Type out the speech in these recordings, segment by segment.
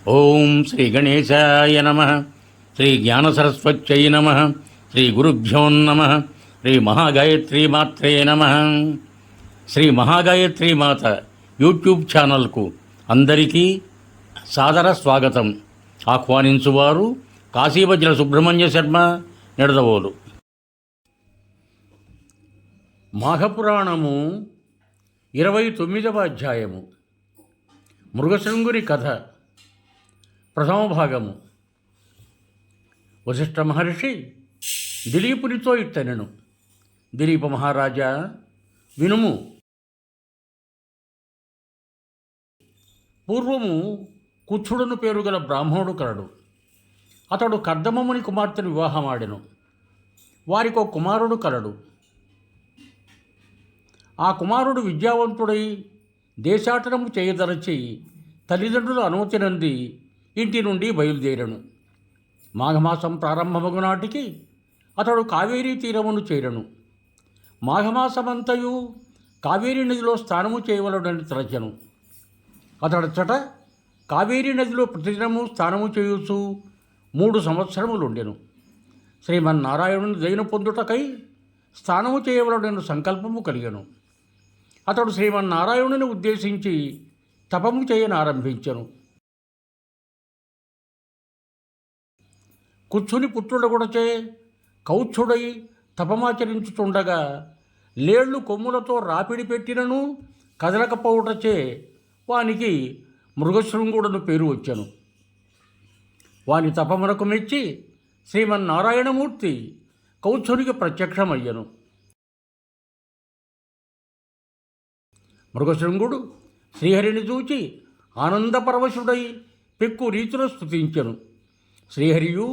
ఓం శ్రీ గణేశాయ నమ. శ్రీ జ్ఞానసరస్వత్యై నమ. శ్రీ గురుభ్యో నమ. శ్రీ మహాగాయత్రీ మాత్రే నమ. శ్రీ మహాగాయత్రీ మాత యూట్యూబ్ ఛానల్కు అందరికీ సాదర స్వాగతం. ఆహ్వానించువారు కాశీవజ్ర సుబ్రహ్మణ్య శర్మ, నిడదవోలు. మాఘపురాణము 29వ అధ్యాయము. మృగశృంగుని కథ, ప్రథమ భాగము. వశిష్ఠ మహర్షి దిలీపునితో ఇట్టనెను: దిలీప మహారాజా, వినుము. పూర్వము కుచ్చుడును పేరు గల బ్రాహ్మణుడు కలడు. అతడు కర్దమముని కుమార్తెను వివాహమాడెను. వారికో కుమారుడు కలడు. ఆ కుమారుడు విద్యావంతుడై దేశాటనము చేయదలచి తల్లిదండ్రుల అనుమతినంది ఇంటి నుండి బయలుదేరను. మాఘమాసం ప్రారంభమగు నాటికి అతడు కావేరీ తీరమును చేరను. మాఘమాసమంతయు కావేరీ నదిలో స్నానము చేయవలనని తలచెను. అతడచ్చట కావేరీ నదిలో ప్రతిదినము స్నానము చేయుచు 3 సంవత్సరములుండెను. శ్రీమన్నారాయణుని దయను పొందుటకై స్నానము చేయవలనని సంకల్పము కలిగెను. అతడు శ్రీమన్నారాయణుని ఉద్దేశించి తపము చేయనారంభించెను. కుచ్చుని పుత్రుడగుడచే కౌచ్చుడై తపమాచరించుచుండగా లేళ్లు కొమ్ములతో రాపిడి పెట్టినను కదలకపోవుటచే వానికి మృగశృంగుడను పేరు వచ్చెను. వాని తపమునకు మెచ్చి శ్రీమన్నారాయణమూర్తి కౌచ్చునికి ప్రత్యక్షమయ్యను. మృగశృంగుడు శ్రీహరిని చూచి ఆనందపరవశుడై పెక్కు రీతిలో స్తుతించెను. శ్రీహరియు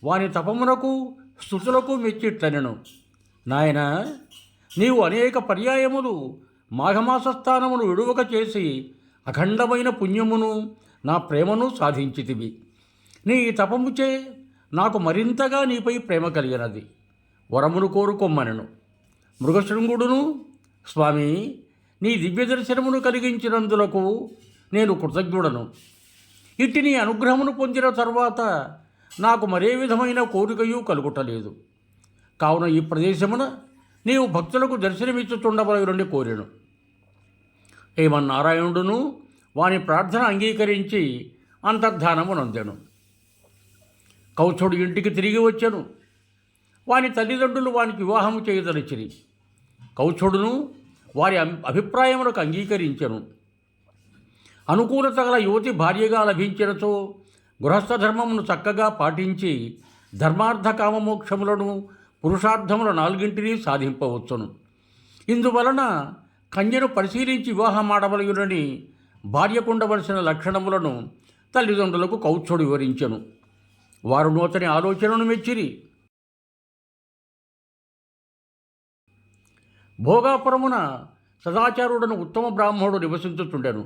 వాని తపమునకు స్తుతులకు మెచ్చిట్లనెను: నాయన, నీవు అనేక పర్యాయములు మాఘమాస స్థానమును విడువక చేసి అఖండమైన పుణ్యమును నా ప్రేమను సాధించితివి. నీ తపముచే నాకు మరింతగా నీపై ప్రేమ కలిగినది. వరమును కోరుకొమ్మనెను. మృగశృంగుడును: స్వామి, నీ దివ్య దర్శనమును కలిగించినందులకు నేను కృతజ్ఞుడను. ఇట్టి నీ అనుగ్రహమును పొందిన తరువాత నాకు మరే విధమైన కోరికయు కలుగుటలేదు. కావున ఈ ప్రదేశమున నీవు భక్తులకు దర్శనమిచ్చుచుండవలెనని కోరెను. శ్రీమన్నారాయణుడును వాని ప్రార్థన అంగీకరించి అంతర్ధానము నొందెను. కౌచ్చుడు ఇంటికి తిరిగి వచ్చెను. వాని తల్లిదండ్రులు వానికి వివాహము చేయదలిచిరి. కౌచ్చుడును వారి అభిప్రాయములకు అంగీకరించెను. అనుకూలత గల యువతి భార్యగా లభించినచో గృహస్థ ధర్మమును చక్కగా పాటించి ధర్మార్థ కామమోక్షములను పురుషార్థముల 4 సాధింపవచ్చును. ఇందువలన కన్యను పరిశీలించి వివాహమాడవలయునని భార్యకుండవలసిన లక్షణములను తల్లిదండ్రులకు కౌచ్చుడు వివరించెను. వారు నూతని ఆలోచనను మెచ్చిరి. భోగాపురమున సదాచారుడను ఉత్తమ బ్రాహ్మణుడు నివసించుచుండెను.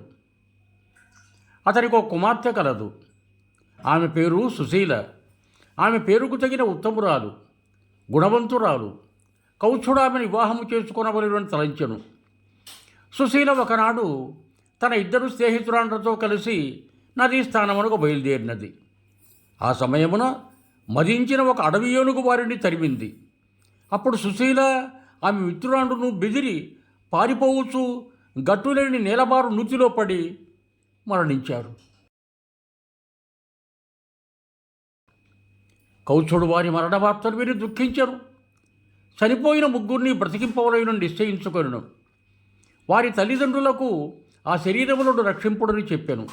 అతనికి ఒక కుమార్తె కలదు. ఆమె పేరు సుశీల. ఆమె పేరుకు తగిన ఉత్తమురాలు, గుణవంతురాలు. కౌచ్చుడు ఆమెను వివాహము చేసుకొనవలెనని తలంచెను. సుశీల ఒకనాడు తన 2 స్నేహితురాండ్రతో కలిసి నదీ స్థానమునకు బయలుదేరినది. ఆ సమయమున మదించిన ఒక అడవి ఏనుగు వారిని తరిమింది. అప్పుడు సుశీల ఆమె మిత్రురాండును బెదిరి పారిపోవచ్చు గట్టులేని నేలబారు నూతిలో పడి మరణించారు. కౌచ్చుడు వారి మరణ వార్తను విని దుఃఖించను. చనిపోయిన 3 బ్రతికింపవలెనని నిశ్చయించుకొనెను. వారి తల్లిదండ్రులకు ఆ శరీరములను రక్షింపుడని చెప్పెను.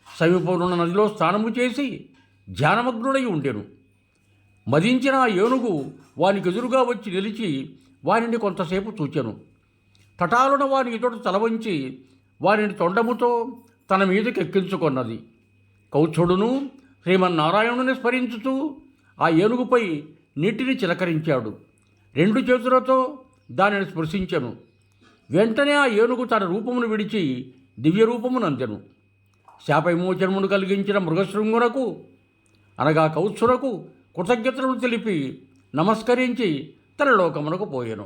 సమీపమున్న నదిలో స్నానము చేసి ధ్యానమగ్నుడై ఉండెను. మదించిన ఆ ఏనుగు వానికి ఎదురుగా వచ్చి నిలిచి వారిని కొంతసేపు చూచెను. తటాలున వారి ఎదుట తలవంచి వారిని తొండముతో తన మీదకి ఎక్కించుకొన్నది. కౌచ్చుడును శ్రీమన్నారాయణుని స్మరించుతూ ఆ ఏనుగుపై నీటిని చిలకరించాడు. 2 చేతులతో దానిని స్పృశించెను. వెంటనే ఆ ఏనుగు తన రూపమును విడిచి దివ్యరూపమునందెను. శాప విమోచనమును కలిగించిన మృగశృంగునకు అనగా కౌత్సునకు కృతజ్ఞతలను తెలిపి నమస్కరించి తన లోకమునకు పోయెను.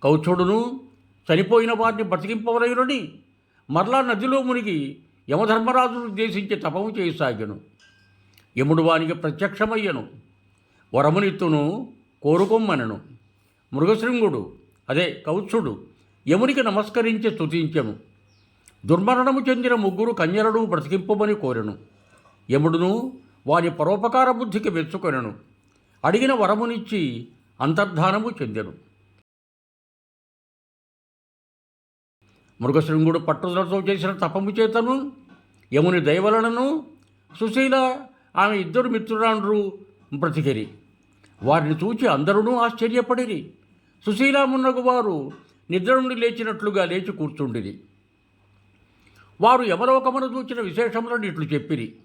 కౌచ్చుడును చనిపోయిన వారిని బ్రతికింపవలయునని మరలా నదిలో మునిగి యమధర్మరాజును ఉద్దేశించి తపము చేయసాగెను. యముడు వానికి ప్రత్యక్షమయ్యను. వరమునిత్తును కోరుకొమ్మనెను. మృగశృంగుడు అదే కౌత్సుడు యమునికి నమస్కరించి స్తుతించెను. దుర్మరణము చెందిన ముగ్గురు కన్యలను బ్రతికింపమని కోరెను. యముడును వారి పరోపకార బుద్ధికి మెచ్చుకొనెను. అడిగిన వరమునిచ్చి అంతర్ధానము చెందెను. మృగశృంగుడు పట్టుదలతో చేసిన తపము చేతను యముని దయవలనను సుశీల ఆమె ఇద్దరు మిత్రురాండ్రు బ్రతికిరి. వారిని చూచి అందరూ ఆశ్చర్యపడిరి. సుశీలామున్నగు వారు నిద్ర నుండి లేచినట్లుగా లేచి కూర్చుండిరి. వారు యమలోకమును చూచిన విశేషములను ఇట్లు చెప్పిరి.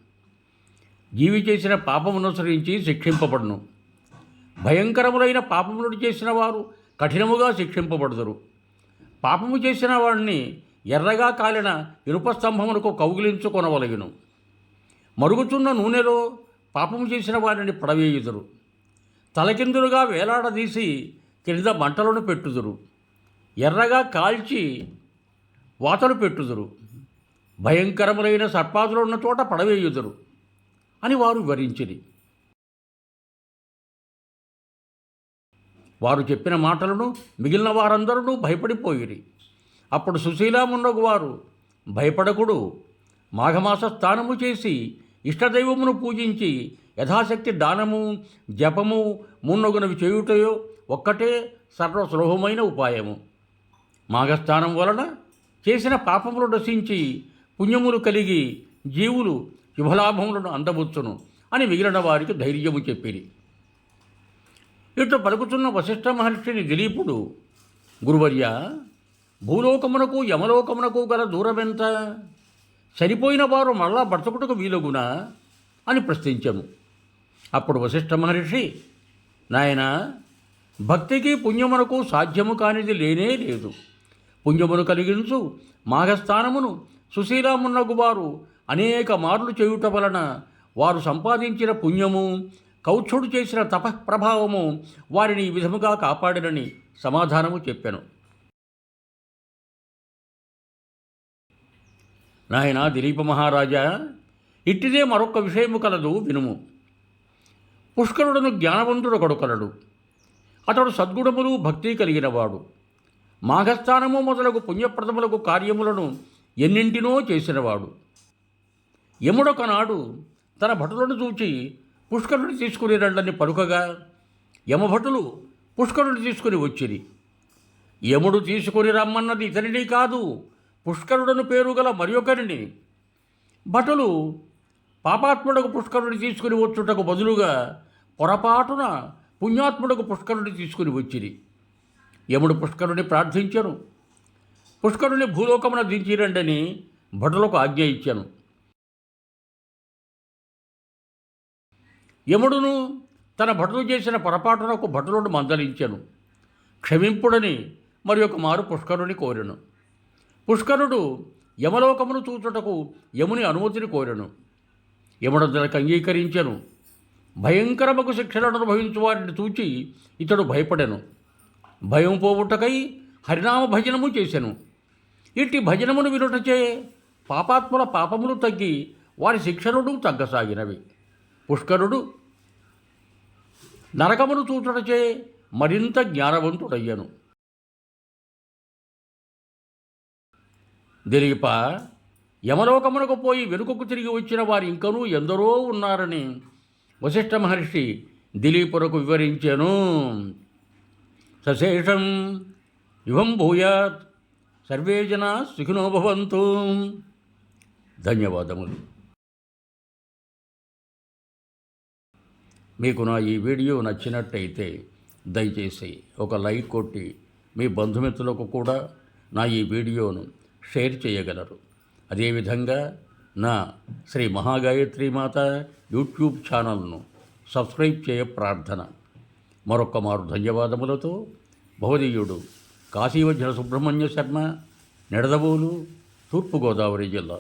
జీవి చేసిన పాపముననుసరించి శిక్షింపబడును. భయంకరములైన పాపములను చేసిన వారు కఠినముగా శిక్షింపబడుదురు. పాపము చేసిన వాడిని ఎర్రగా కాలిన ఇనుపస్తంభమునకు కౌగిలించుకొనవలయును. మరుగుచున్న నూనెలో పాపము చేసిన వారిని పడవేయుదురు. తలకిందులుగా వేలాడదీసి క్రింద మంటలను పెట్టుదురు. ఎర్రగా కాల్చి వాతలు పెట్టుదురు. భయంకరములైన సర్పాదులున్న చోట పడవేయుదురు అని వారు వివరించిరి. వారు చెప్పిన మాటలను మిగిలిన వారందరూ భయపడిపోయిరి. అప్పుడు సుశీలామున్నగు వారు, భయపడకుడు, మాఘమాస స్నానము చేసి ఇష్టదైవమును పూజించి యథాశక్తి దానము జపము మున్నగునవి చేయుటయో ఒక్కటే సర్వసులభమైన ఉపాయము. మాఘస్నానం వలన చేసిన పాపములు నశించి పుణ్యములు కలిగి జీవులు శుభలాభములను అందవచ్చును అని మిగిలిన వారికి ధైర్యము చెప్పిరి. ఇట్లు పలుకుతున్న వశిష్ఠ మహర్షిని దిలీపుడు, గురువర్య, భూలోకమునకు యమలోకమునకు గల దూరమెంత? చనిపోయిన వారు మరలా బ్రతకుటకు వీలుగునా అని ప్రశ్నించను. అప్పుడు వశిష్ఠ మహర్షి, నాయన, భక్తికి పుణ్యమునకు సాధ్యము కానిది లేనే లేదు. పుణ్యమును కలిగించు మాఘస్థానమును సుశీలామున్నగు వారు అనేక మార్లు చేయుట వలన వారు సంపాదించిన పుణ్యము, కౌత్సుడు చేసిన తపఃప్రభావము వారిని ఈ విధముగా కాపాడినని సమాధానము చెప్పాను. నాయన దిలీప మహారాజా, ఇట్టిదే మరొక విషయము కలదు, వినుము. పుష్కరుడును జ్ఞానవంతుడొకడు కలడు. అతడు సద్గుణములు భక్తి కలిగినవాడు. మాఘస్థానము మొదలగు పుణ్యప్రదములకు కార్యములను ఎన్నింటినో చేసినవాడు. యముడొకనాడు తన భటులను చూచి పుష్కరుని తీసుకుని రండని పలుకగా యమభటులు పుష్కరుని తీసుకుని వచ్చిరి. యముడు తీసుకుని రమ్మన్నది ఇతనిని కాదు, పుష్కరుడను పేరు గల మరొకరిని. భటులు పాపాత్ముడకు పుష్కరుని తీసుకుని వచ్చుటకు బదులుగా పొరపాటున పుణ్యాత్ముడకు పుష్కరుని తీసుకుని వచ్చిరి. యముడు పుష్కరుని ప్రార్థించను. పుష్కరుని భూలోకమున దించిరండని భటులకు ఆజ్ఞ ఇచ్చాను. యముడును తన భటులు చేసిన పొరపాటునకు భటులను మందలించెను. క్షమింపుడని మరి ఒక మారు పుష్కరుని కోరెను. పుష్కరుడు యమలోకమును చూచుటకు యముని అనుమతిని కోరెను. యముడు దానికి అంగీకరించెను. భయంకరమకు శిక్షలను అనుభవించు వారిని చూచి ఇతడు భయపడెను. భయం పోవుటకై హరినామ భజనము చేసెను. ఇట్టి భజనమును వినుటచే పాపాత్ముల పాపములు తగ్గి వారి శిక్షణుడు తగ్గసాగినవి. పుష్కరుడు నరకమును చూచుటచే మరింత జ్ఞానవంతుడయ్యను. దిలీప, యమలోకమునకు పోయి వెనుకకు తిరిగి వచ్చిన వారు ఇంకనూ ఎందరో ఉన్నారని వశిష్ఠ మహర్షి దిలీపునకు వివరించెను. సశేషం యువం భూయాత్. సర్వే జనా సుఖినో భవంతు. ధన్యవాదములు. మీకు నా ఈ వీడియో నచ్చినట్టయితే దయచేసి ఒక లైక్ కొట్టి మీ బంధుమిత్రులకు కూడా నా ఈ వీడియోను షేర్ చేయగలరు. అదేవిధంగా నా శ్రీ మహాగాయత్రి మాత యూట్యూబ్ ఛానల్ను సబ్స్క్రైబ్ చేయ ప్రార్థన. మరొక్క మారు ధన్యవాదములతో భవదీయుడు కాశీవజ్ర సుబ్రహ్మణ్య శర్మ, నిడదవోలు, తూర్పుగోదావరి జిల్లా.